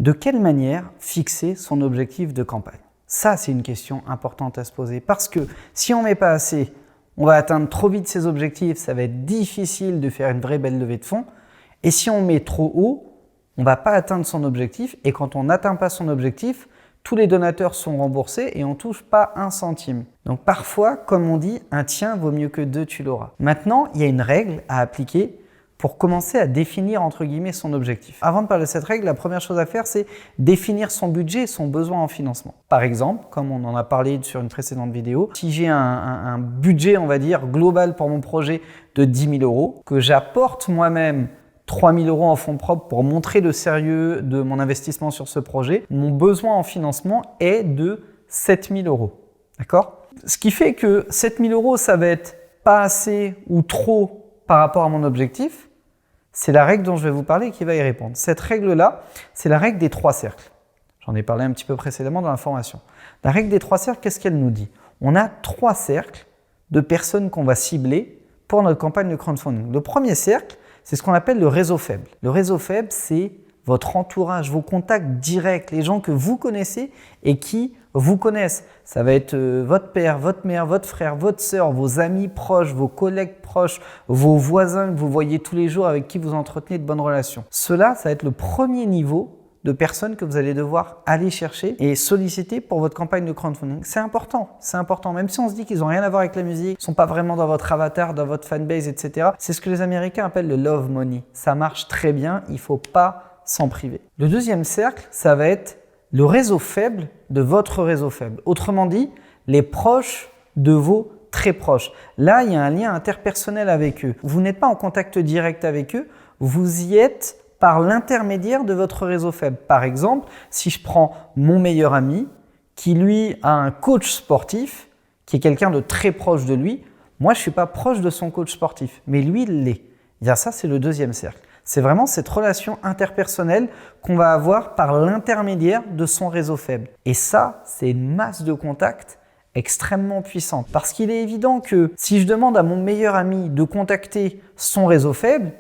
De quelle manière fixer son objectif de campagne? Ça, c'est une question importante à se poser parce que si on ne met pas assez, on va atteindre trop vite ses objectifs, ça va être difficile de faire une vraie belle levée de fonds. Et si on met trop haut, on ne va pas atteindre son objectif. Et quand on n'atteint pas son objectif, tous les donateurs sont remboursés et on ne touche pas un centime. Donc parfois, comme on dit, un tien vaut mieux que deux, tu l'auras. Maintenant, il y a une règle à appliquer pour commencer à définir entre guillemets son objectif. Avant de parler de cette règle, la première chose à faire, c'est définir son budget et son besoin en financement. Par exemple, comme on en a parlé sur une précédente vidéo, si j'ai un budget, on va dire, global pour mon projet de 10 000 €, que j'apporte moi-même 3 000 € en fonds propres pour montrer le sérieux de mon investissement sur ce projet, mon besoin en financement est de 7 000 €. D'accord? Ce qui fait que 7 000 €, ça va être pas assez ou trop par rapport à mon objectif. C'est la règle dont je vais vous parler qui va y répondre. Cette règle-là, c'est la règle des 3 cercles. J'en ai parlé un petit peu précédemment dans la formation. La règle des 3 cercles, qu'est-ce qu'elle nous dit? On a 3 cercles de personnes qu'on va cibler pour notre campagne de crowdfunding. Le premier cercle, c'est ce qu'on appelle le réseau faible. Le réseau faible, c'est votre entourage, vos contacts directs, les gens que vous connaissez et qui vous connaissent. Ça va être votre père, votre mère, votre frère, votre sœur, vos amis proches, vos collègues proches, vos voisins que vous voyez tous les jours avec qui vous entretenez de bonnes relations. Cela, ça va être le premier niveau de personnes que vous allez devoir aller chercher et solliciter pour votre campagne de crowdfunding. C'est important, même si on se dit qu'ils n'ont rien à voir avec la musique, ils ne sont pas vraiment dans votre avatar, dans votre fanbase, etc. C'est ce que les Américains appellent le love money. Ça marche très bien, il ne faut pas s'en priver. Le deuxième cercle, ça va être le réseau faible de votre réseau faible. Autrement dit, les proches de vos très proches. Là, il y a un lien interpersonnel avec eux. Vous n'êtes pas en contact direct avec eux, vous y êtes par l'intermédiaire de votre réseau faible. Par exemple, si je prends mon meilleur ami qui, lui, a un coach sportif, qui est quelqu'un de très proche de lui, moi, je ne suis pas proche de son coach sportif, mais lui, il l'est. Bien, ça, c'est le deuxième cercle. C'est vraiment cette relation interpersonnelle qu'on va avoir par l'intermédiaire de son réseau faible. Et ça, c'est une masse de contacts extrêmement puissante. Parce qu'il est évident que si je demande à mon meilleur ami de contacter son réseau faible,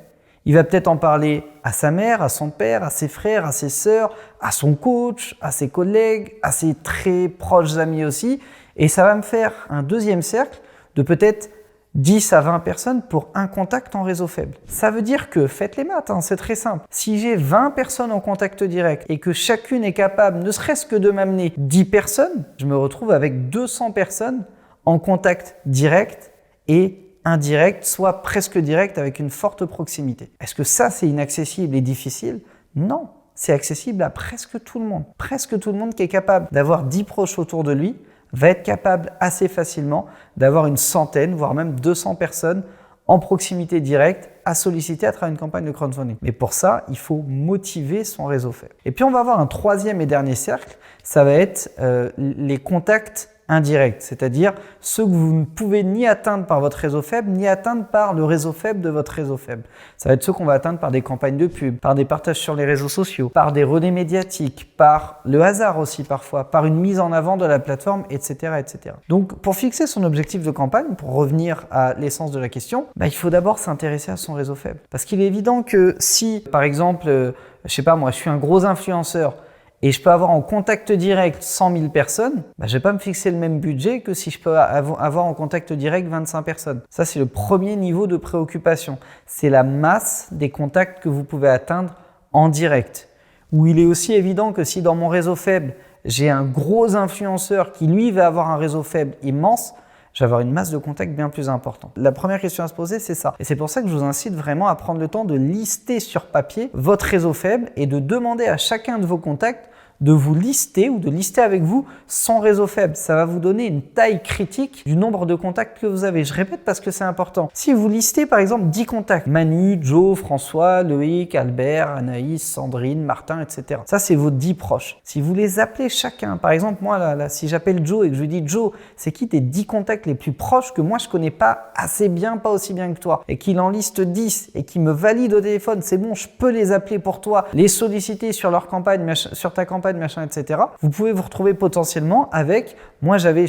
il va peut-être en parler à sa mère, à son père, à ses frères, à ses sœurs, à son coach, à ses collègues, à ses très proches amis aussi. Et ça va me faire un deuxième cercle de peut-être 10 à 20 personnes pour un contact en réseau faible. Ça veut dire que, faites les maths, c'est très simple. Si j'ai 20 personnes en contact direct et que chacune est capable, ne serait-ce que de m'amener 10 personnes, je me retrouve avec 200 personnes en contact direct et indirect, soit presque direct avec une forte proximité. Est-ce que ça, c'est inaccessible et difficile? Non, c'est accessible à presque tout le monde. Presque tout le monde qui est capable d'avoir 10 proches autour de lui va être capable assez facilement d'avoir une centaine, voire même 200 personnes en proximité directe à solliciter à travers une campagne de crowdfunding. Mais pour ça, il faut motiver son réseau faible. Et puis on va avoir un troisième et dernier cercle, ça va être les contacts indirects, c'est-à-dire ceux que vous ne pouvez ni atteindre par votre réseau faible, ni atteindre par le réseau faible de votre réseau faible. Ça va être ceux qu'on va atteindre par des campagnes de pub, par des partages sur les réseaux sociaux, par des relais médiatiques, par le hasard aussi parfois, par une mise en avant de la plateforme, etc., etc. Donc pour fixer son objectif de campagne, pour revenir à l'essence de la question, il faut d'abord s'intéresser à son réseau faible. Parce qu'il est évident que si, par exemple, je sais pas moi, je suis un gros influenceur, et je peux avoir en contact direct 100 000 personnes, je ne vais pas me fixer le même budget que si je peux avoir en contact direct 25 personnes. Ça, c'est le premier niveau de préoccupation. C'est la masse des contacts que vous pouvez atteindre en direct. Où il est aussi évident que si dans mon réseau faible, j'ai un gros influenceur qui, lui, va avoir un réseau faible immense, je vais avoir une masse de contacts bien plus importante. La première question à se poser, c'est ça. Et c'est pour ça que je vous incite vraiment à prendre le temps de lister sur papier votre réseau faible et de demander à chacun de vos contacts de vous lister ou de lister avec vous son réseau faible. Ça va vous donner une taille critique du nombre de contacts que vous avez. Je répète parce que c'est important. Si vous listez par exemple 10 contacts, Manu, Joe, François, Loïc, Albert, Anaïs, Sandrine, Martin, etc. Ça, c'est vos 10 proches. Si vous les appelez chacun, par exemple moi, là, si j'appelle Joe et que je lui dis Joe, c'est qui tes 10 contacts les plus proches que moi je connais pas assez bien, pas aussi bien que toi, et qu'il en liste 10 et qu'il me valide au téléphone, c'est bon, je peux les appeler pour toi, les solliciter sur leur campagne, sur ta campagne, machin, etc. Vous pouvez vous retrouver potentiellement avec, moi j'avais,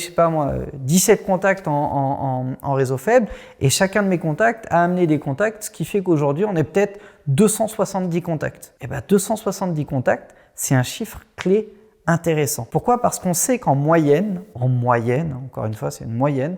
17 contacts en réseau faible et chacun de mes contacts a amené des contacts, ce qui fait qu'aujourd'hui on est peut-être 270 contacts. Et 270 contacts, c'est un chiffre clé intéressant. Pourquoi? Parce qu'on sait qu'en moyenne, encore une fois c'est une moyenne,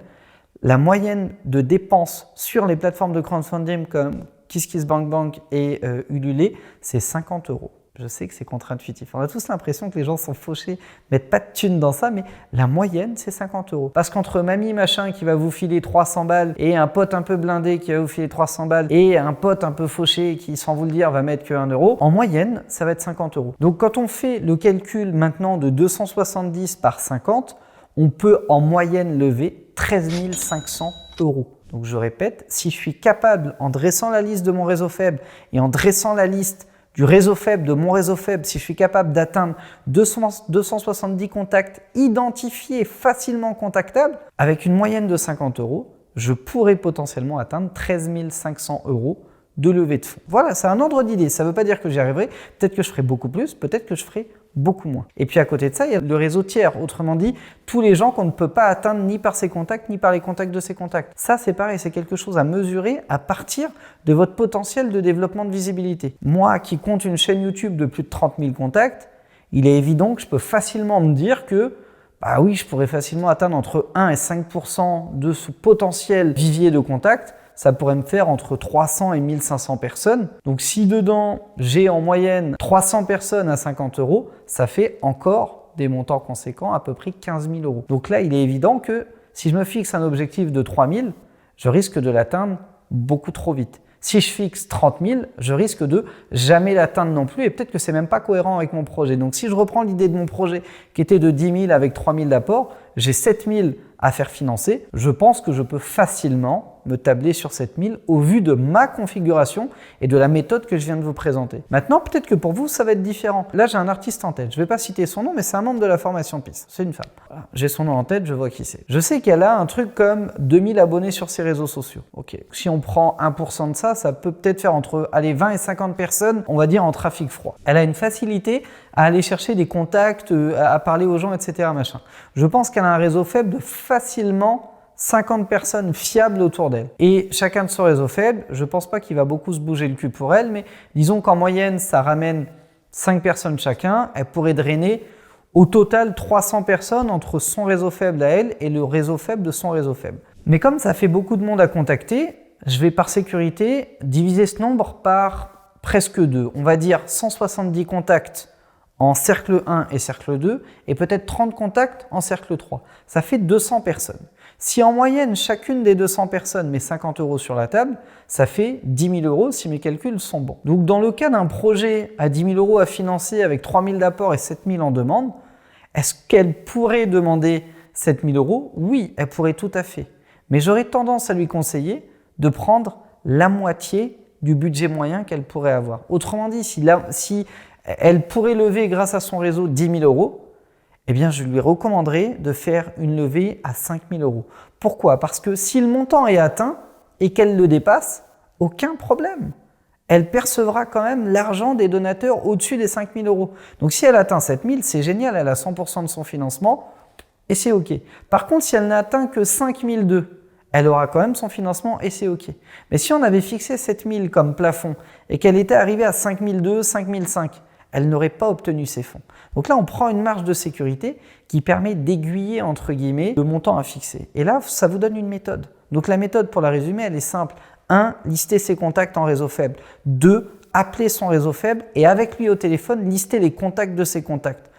la moyenne de dépenses sur les plateformes de crowdfunding comme KissKissBankBank et Ulule, c'est 50 €. Je sais que c'est contre-intuitif. On a tous l'impression que les gens sont fauchés, mettent pas de thunes dans ça, mais la moyenne, c'est 50 €. Parce qu'entre mamie machin qui va vous filer 300 balles et un pote un peu blindé qui va vous filer 300 balles et un pote un peu fauché qui, sans vous le dire, va mettre que 1 €, en moyenne, ça va être 50 €. Donc quand on fait le calcul maintenant de 270 par 50, on peut en moyenne lever 13 500 €. Donc je répète, si je suis capable, en dressant la liste de mon réseau faible et en dressant la liste du réseau faible, de mon réseau faible, si je suis capable d'atteindre 270 contacts identifiés, facilement contactables, avec une moyenne de 50 €, je pourrais potentiellement atteindre 13 500 € de levée de fonds. Voilà, c'est un ordre d'idée. Ça ne veut pas dire que j'y arriverai. Peut-être que je ferai beaucoup plus, peut-être que je ferai beaucoup moins. Et puis à côté de ça, il y a le réseau tiers. Autrement dit, tous les gens qu'on ne peut pas atteindre ni par ses contacts, ni par les contacts de ses contacts. Ça, c'est pareil, c'est quelque chose à mesurer à partir de votre potentiel de développement de visibilité. Moi, qui compte une chaîne YouTube de plus de 30 000 contacts, il est évident que je peux facilement me dire que bah oui, je pourrais facilement atteindre entre 1 et 5% de ce potentiel vivier de contacts. Ça pourrait me faire entre 300 et 1500 personnes. Donc si dedans, j'ai en moyenne 300 personnes à 50 €, ça fait encore des montants conséquents, à peu près 15 000 €. Donc là, il est évident que si je me fixe un objectif de 3 000, je risque de l'atteindre beaucoup trop vite. Si je fixe 30 000, je risque de jamais l'atteindre non plus et peut-être que c'est même pas cohérent avec mon projet. Donc si je reprends l'idée de mon projet qui était de 10 000 avec 3 000 d'apport, j'ai 7 000 à faire financer. Je pense que je peux facilement me tabler sur 7 000 au vu de ma configuration et de la méthode que je viens de vous présenter. Maintenant, peut-être que pour vous, ça va être différent. Là, j'ai un artiste en tête. Je ne vais pas citer son nom, mais c'est un membre de la formation PIS. C'est une femme. Voilà. J'ai son nom en tête, je vois qui c'est. Je sais qu'elle a un truc comme 2000 abonnés sur ses réseaux sociaux. Ok. Si on prend 1% de ça, ça peut peut-être faire entre 20 et 50 personnes, on va dire en trafic froid. Elle a une facilité à aller chercher des contacts, à parler aux gens, etc. Machin. Je pense qu'elle a un réseau faible de facilement 50 personnes fiables autour d'elle. Et chacun de son réseau faible, je ne pense pas qu'il va beaucoup se bouger le cul pour elle, mais disons qu'en moyenne, ça ramène 5 personnes chacun. Elle pourrait drainer au total 300 personnes entre son réseau faible à elle et le réseau faible de son réseau faible. Mais comme ça fait beaucoup de monde à contacter, je vais par sécurité diviser ce nombre par presque 2. On va dire 170 contacts en cercle 1 et cercle 2 et peut-être 30 contacts en cercle 3. Ça fait 200 personnes. Si en moyenne, chacune des 200 personnes met 50 € sur la table, ça fait 10 000 € si mes calculs sont bons. Donc dans le cas d'un projet à 10 000 € à financer avec 3 000 d'apport et 7 000 en demande, est-ce qu'elle pourrait demander 7 000 €? Oui, elle pourrait tout à fait. Mais j'aurais tendance à lui conseiller de prendre la moitié du budget moyen qu'elle pourrait avoir. Autrement dit, si elle pourrait lever grâce à son réseau 10 000 €, eh bien, je lui recommanderais de faire une levée à 5 000 €. Pourquoi? Parce que si le montant est atteint et qu'elle le dépasse, aucun problème. Elle percevra quand même l'argent des donateurs au-dessus des 5 000 €. Donc, si elle atteint 7 000, c'est génial, elle a 100% de son financement et c'est OK. Par contre, si elle n'atteint que 5 002, elle aura quand même son financement et c'est OK. Mais si on avait fixé 7 000 comme plafond et qu'elle était arrivée à 5 002, 5 005, elle n'aurait pas obtenu ses fonds. Donc là, on prend une marge de sécurité qui permet d'aiguiller, entre guillemets, le montant à fixer. Et là, ça vous donne une méthode. Donc la méthode, pour la résumer, elle est simple. 1. Lister ses contacts en réseau faible. 2. Appeler son réseau faible et avec lui au téléphone, lister les contacts de ses contacts.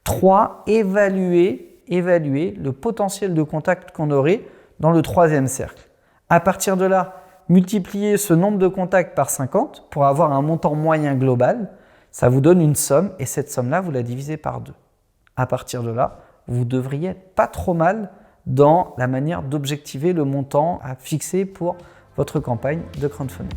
3. Évaluer le potentiel de contact qu'on aurait dans le troisième cercle. À partir de là, multiplier ce nombre de contacts par 50 pour avoir un montant moyen global. Ça vous donne une somme et cette somme-là, vous la divisez par 2. À partir de là, vous devriez être pas trop mal dans la manière d'objectiver le montant à fixer pour votre campagne de crowdfunding.